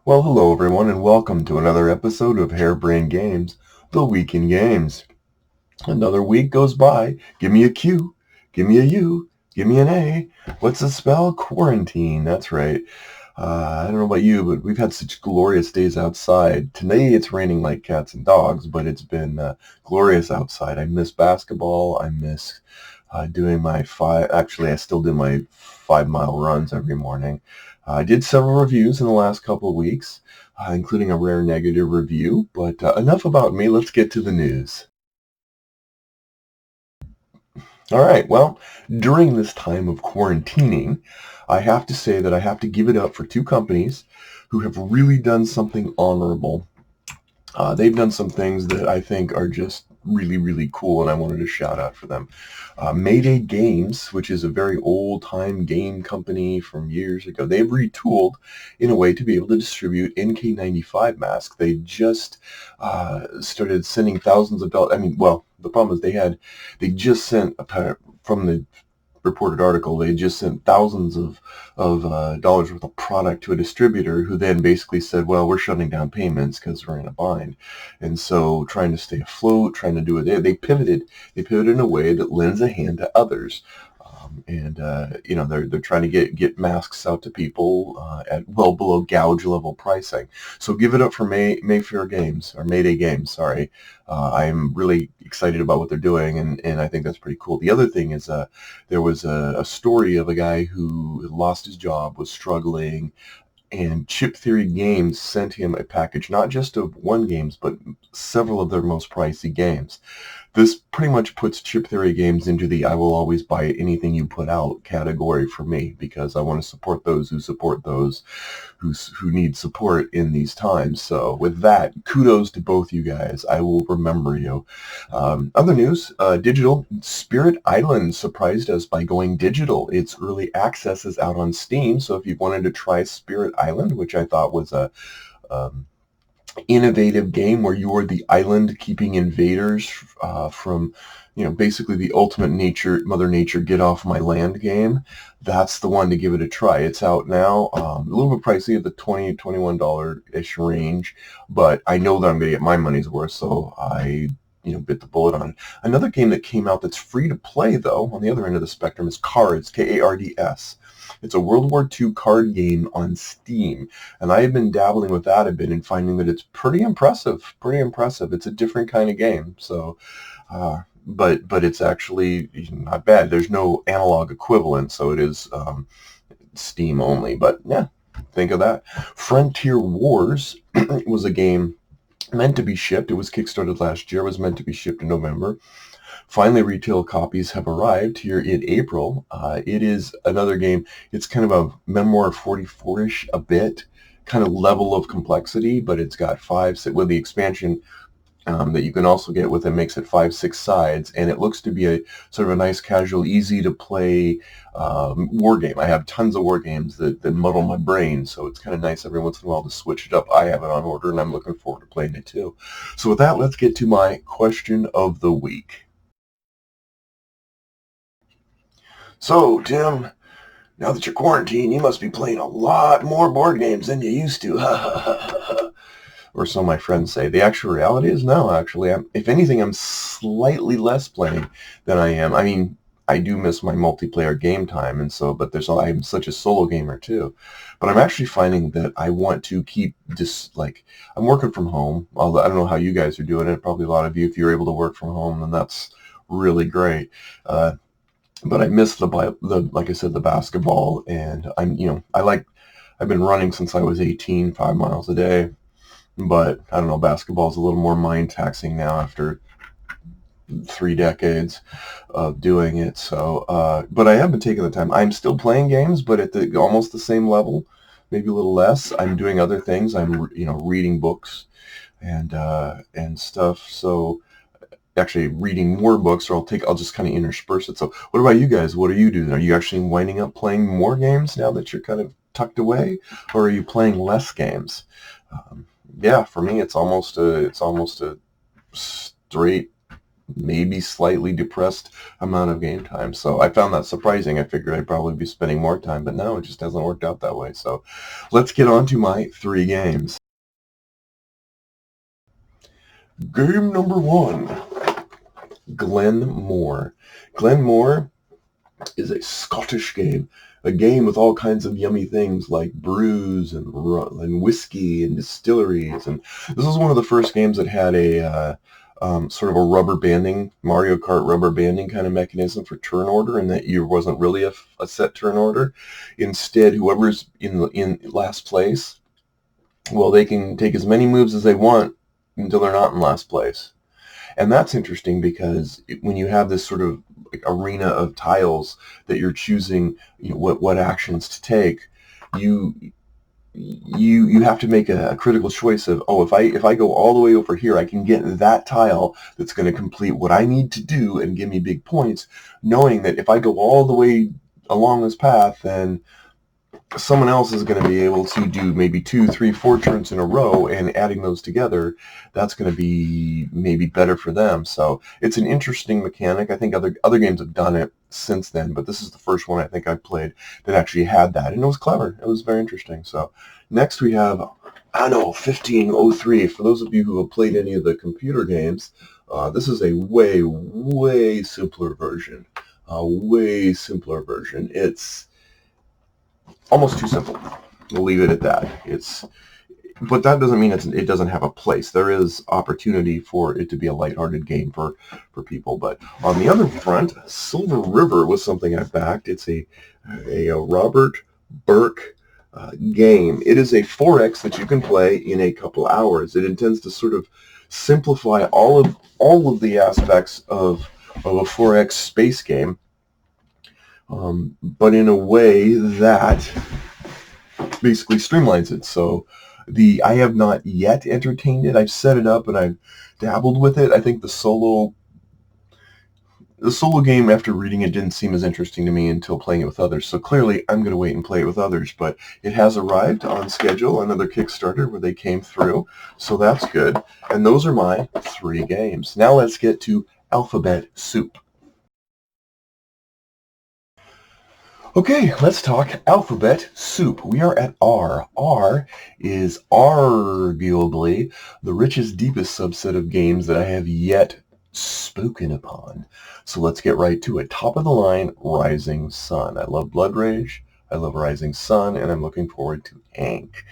Well, hello everyone, and welcome to another episode of Harebrained Games, the Week in Games. Another week goes by. Give me a Q, give me a U, give me an A. What's the spell? Quarantine. That's right. I don't know about you, but we've had such glorious days outside. Today it's raining like cats and dogs, but it's been glorious outside. I miss basketball. I miss doing my I still do my 5 mile runs every morning. I did several reviews in the last couple of weeks, including a rare negative review, but enough about me. Let's get to the news. All right, well, during this time of quarantining, I have to say that I have to give it up for two companies who have really done something honorable. They've done some things that I think are just really, really cool, and I wanted to shout out for them. Mayday Games, which is a very old-time game company from years ago, they've retooled in a way to be able to distribute NK95 masks. They just started sending thousands of dollars. I mean, well, the problem is they just sent from the reported article, they just sent thousands of dollars worth of product to a distributor who then basically said, well, we're shutting down payments because we're in a bind. And so trying to stay afloat, trying to do it, they pivoted in a way that lends a hand to others. They're trying to get masks out to people at well below gouge level pricing. So give it up for Mayfair Games, or Mayday Games, sorry. I'm really excited about what they're doing, and I think that's pretty cool. The other thing is there was a story of a guy who lost his job, was struggling, and Chip Theory Games sent him a package, not just of one games, but several of their most pricey games. This pretty much puts Chip Theory Games into the I will always buy anything you put out category for me, because I want to support those who need support in these times. So with that, kudos to both you guys. I will remember you. Other news, digital. Spirit Island surprised us by going digital. Its early access is out on Steam, so if you wanted to try Spirit Island, which I thought was a innovative game where you are the island keeping invaders from, basically the ultimate Mother Nature get off my land game. That's the one to give it a try. It's out now, a little bit pricey at the $20, $21-ish range, but I know that I'm going to get my money's worth, so I bit the bullet on it. Another game that came out that's free to play, though, on the other end of the spectrum, is Cards, Kards. It's a World War II card game on Steam, and I have been dabbling with that a bit and finding that it's pretty impressive. Pretty impressive. It's a different kind of game, so but it's actually not bad. There's no analog equivalent, so it is Steam only. But yeah, think of that. Frontier Wars was a game meant to be shipped. It was kickstarted last year. It was meant to be shipped in November. Finally, retail copies have arrived here in April. It is another game. It's kind of a Memoir 44-ish a bit, kind of level of complexity, but it's got with the expansion that you can also get with it, makes it 5-6 sides, and it looks to be a sort of a nice, casual, easy to play war game. I have tons of war games that muddle my brain, so it's kind of nice every once in a while to switch it up. I have it on order, and I'm looking forward to playing it too. So with that, let's get to my question of the week. So, Tim, now that you're quarantined, you must be playing a lot more board games than you used to. Or so my friends say. The actual reality is no, actually. If anything, I'm slightly less playing than I am. I mean, I do miss my multiplayer game time, and so, but I'm such a solo gamer too. But I'm actually finding that I want to keep I'm working from home. Although I don't know how you guys are doing it. Probably a lot of you, if you're able to work from home, then that's really great. But I miss like I said, the basketball, and I've been running since I was 18, 5 miles a day. But I don't know, basketball is a little more mind taxing now after 3 decades of doing it. So, but I have been taking the time. I'm still playing games, but at almost the same level, maybe a little less. I'm doing other things. I'm reading books and stuff. So actually reading more books, or I'll just kind of intersperse it. So what about you guys? What are you doing? Are you actually winding up playing more games now that you're kind of tucked away, or are you playing less games? Yeah, for me, it's almost a straight maybe slightly depressed amount of game time. So I found that surprising. I figured I'd probably be spending more time, but no, it just hasn't worked out that way. So let's get on to my 3 games. Game number 1, Glenmore. Glenmore is a Scottish game, a game with all kinds of yummy things like brews and whiskey and distilleries. And this was one of the first games that had a sort of a rubber banding, Mario Kart rubber banding kind of mechanism for turn order, and that you wasn't really a set turn order. Instead, whoever's in last place, well, they can take as many moves as they want until they're not in last place. And that's interesting because when you have this sort of like arena of tiles that you're choosing, what actions to take, you have to make a critical choice of, if I go all the way over here, I can get that tile that's going to complete what I need to do and give me big points, knowing that if I go all the way along this path, then someone else is going to be able to do maybe 2, 3, 4 turns in a row, and adding those together, that's going to be maybe better for them. So it's an interesting mechanic. I think other games have done it since then, but this is the first one I think I've played that actually had that, and it was clever. It was very interesting. So next we have Anno 1503. For those of you who have played any of the computer games, this is a way simpler version. It's almost too simple. We'll leave it at that. But that doesn't mean it doesn't have a place. There is opportunity for it to be a lighthearted game for people. But on the other front, Silver River was something I backed. It's a Robert Burke game. It is a 4X that you can play in a couple hours. It intends to sort of simplify all of the aspects of a 4X space game, but in a way that basically streamlines it. So I have not yet entertained it. I've set it up and I've dabbled with it. I think the solo game, after reading it, didn't seem as interesting to me until playing it with others. So clearly I'm going to wait and play it with others. But it has arrived on schedule, another Kickstarter where they came through. So that's good. And those are my 3 games. Now let's get to Alphabet Soup. Okay, let's talk Alphabet Soup. We are at R. R is arguably the richest, deepest subset of games that I have yet spoken upon. So let's get right to it. Top of the line, Rising Sun. I love Blood Rage, I love Rising Sun, and I'm looking forward to Hank.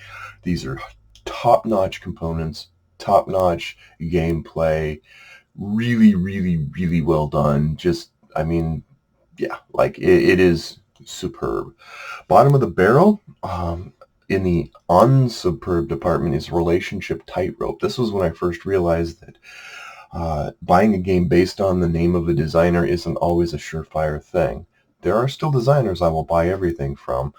These are top-notch components, top-notch gameplay, really well done. It is superb. Bottom of the barrel, in the unsuperb department, is Relationship Tightrope. This was when I first realized that buying a game based on the name of a designer isn't always a surefire thing. There are still designers I will buy everything from,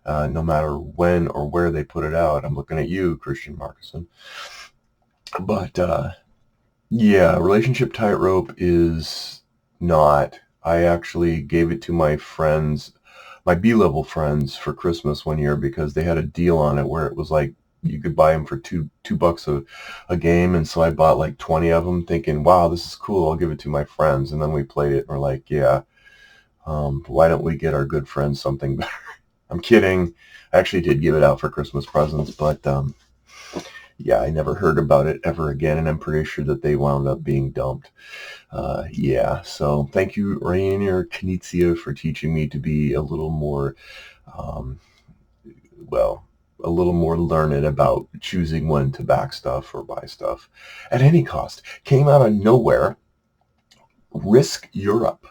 no matter when or where they put it out. I'm looking at you, Christian Marcuson. But Relationship Tightrope is not. I actually gave it to my friends, my B-level friends, for Christmas one year because they had a deal on it where it was like you could buy them for $2 a game, and so I bought like 20 of them, thinking, "Wow, this is cool. I'll give it to my friends." And then we played it, and we're like, why don't we get our good friends something better? I'm kidding. I actually did give it out for Christmas presents, but I never heard about it ever again, and I'm pretty sure that they wound up being dumped. So thank you, Rainier Knizia, for teaching me to be a little more, a little more learned about choosing when to back stuff or buy stuff at any cost. Came out of nowhere, Risk Europe.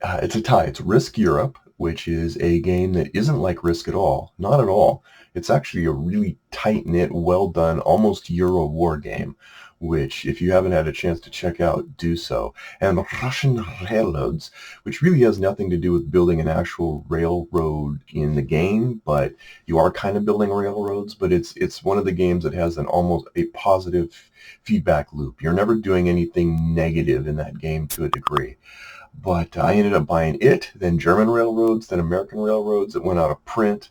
It's a tie. It's Risk Europe, which is a game that isn't like Risk at all. Not at all. It's actually a really tight-knit, well-done, almost Euro war game, which, if you haven't had a chance to check out, do so. And Russian Railroads, which really has nothing to do with building an actual railroad in the game, but you are kind of building railroads, but it's one of the games that has almost a positive feedback loop. You're never doing anything negative in that game to a degree. But I ended up buying it, then German Railroads, then American Railroads. It went out of print.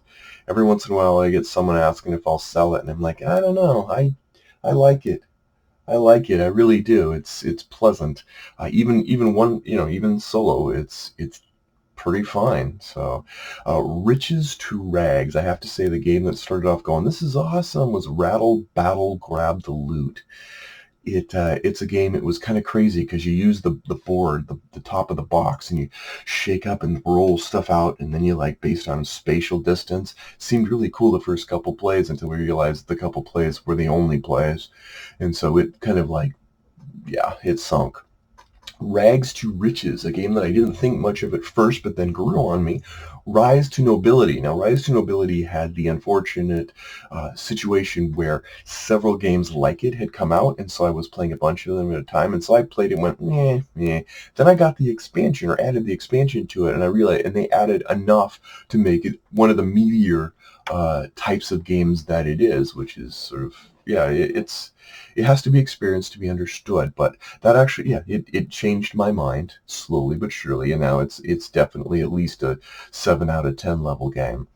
Every once in a while I get someone asking if I'll sell it, and I'm like, I don't know. I like it. I like it. I really do. It's pleasant. Even one, even solo, it's pretty fine. So, Riches to Rags. I have to say the game that started off going, this is awesome, was Rattle Battle Grab the Loot. It's a game. It was kind of crazy because you use the board, the top of the box, and you shake up and roll stuff out, and then you like based on spatial distance. Seemed really cool the first couple plays until we realized the couple plays were the only plays, and so it kind of like, yeah, it sunk. Rags to Riches, a game that I didn't think much of at first, but then grew on me. Rise to Nobility. Now, Rise to Nobility had the unfortunate situation where several games like it had come out, and so I was playing a bunch of them at a time, and so I played it and went, meh, meh. Then I got the expansion, or added the expansion to it, and I realized, and they added enough to make it one of the meatier types of games that it is, which is sort of, yeah, it has to be experienced to be understood, but that actually, yeah, it changed my mind slowly but surely, and now it's definitely at least a 7 out of 10 level game.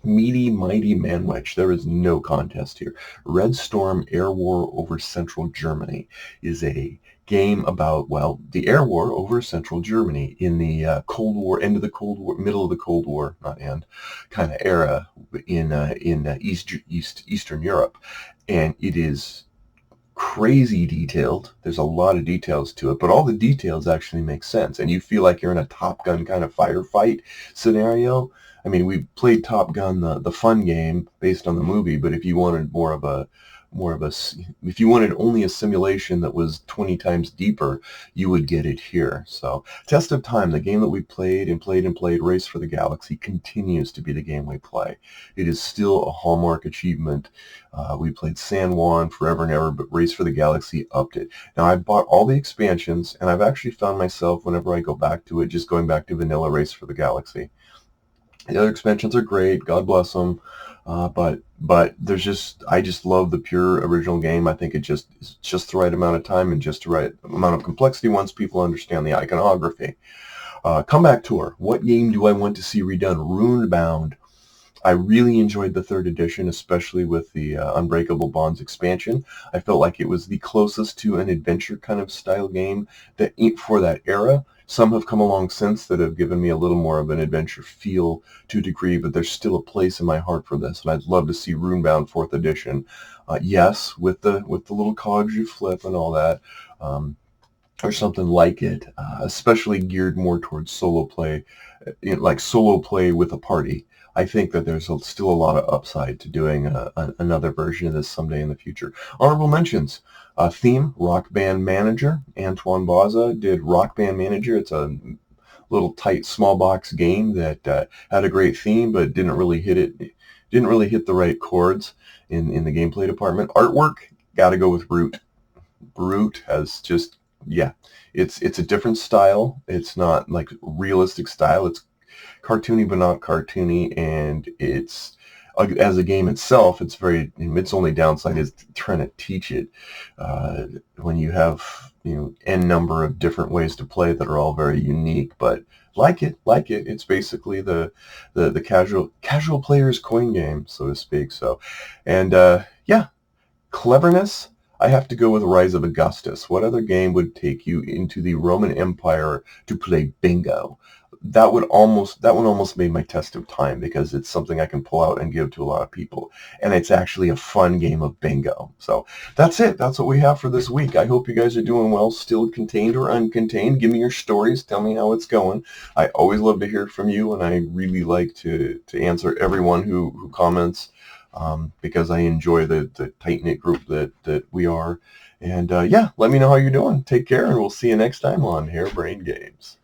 Meaty Mighty Manwich. There is no contest here. Red Storm Air War over Central Germany is a game about, well, the air war over Central Germany in the Cold War, end of the Cold War, middle of the Cold War, not end, kind of era in Eastern Europe, and it is crazy detailed. There's a lot of details to it, but all the details actually make sense, and you feel like you're in a Top Gun kind of firefight scenario. I mean, we played Top Gun, the fun game based on the movie, but if you wanted if you wanted only a simulation that was 20 times deeper, you would get it here. So, Test of Time, the game that we played and played and played, Race for the Galaxy, continues to be the game we play. It is still a hallmark achievement. We played San Juan forever and ever, but Race for the Galaxy upped it. Now, I bought all the expansions, and I've actually found myself, whenever I go back to it, just going back to vanilla Race for the Galaxy. The other expansions are great, God bless them, but I just love the pure original game. I think it's just the right amount of time and just the right amount of complexity once people understand the iconography. Comeback Tour. What game do I want to see redone? Runebound. I really enjoyed the third edition, especially with the Unbreakable Bonds expansion. I felt like it was the closest to an adventure kind of style game that for that era. Some have come along since that have given me a little more of an adventure feel to a degree, but there's still a place in my heart for this, and I'd love to see Runebound 4th edition. Yes, with the little cards you flip and all that, or something like it, especially geared more towards solo play, like solo play with a party. I think that there's still a lot of upside to doing another version of this someday in the future. Honorable mentions. Theme, Rock Band Manager. Antoine Baza did Rock Band Manager. It's a little tight small box game that had a great theme, but didn't really hit the right chords in the gameplay department. Artwork, got to go with Brute. Brute has just, yeah, it's a different style. It's not like realistic style. It's cartoony but not cartoony, and it's as a game itself, its only downside is trying to teach it when you have n number of different ways to play that are all very unique. But like it, it's basically the casual player's coin game, so to speak. So, and yeah, cleverness. I have to go with Rise of Augustus. What other game would take you into the Roman Empire to play bingo? That one almost made my test of time, because it's something I can pull out and give to a lot of people, and it's actually a fun game of bingo. So that's it. That's what we have for this week. I hope you guys are doing well, still contained or uncontained. Give me your stories. Tell me how it's going. I always love to hear from you, and I really like to answer everyone who comments, because I enjoy the tight-knit group that we are. And yeah, let me know how you're doing. Take care, and we'll see you next time on Harebrained Games.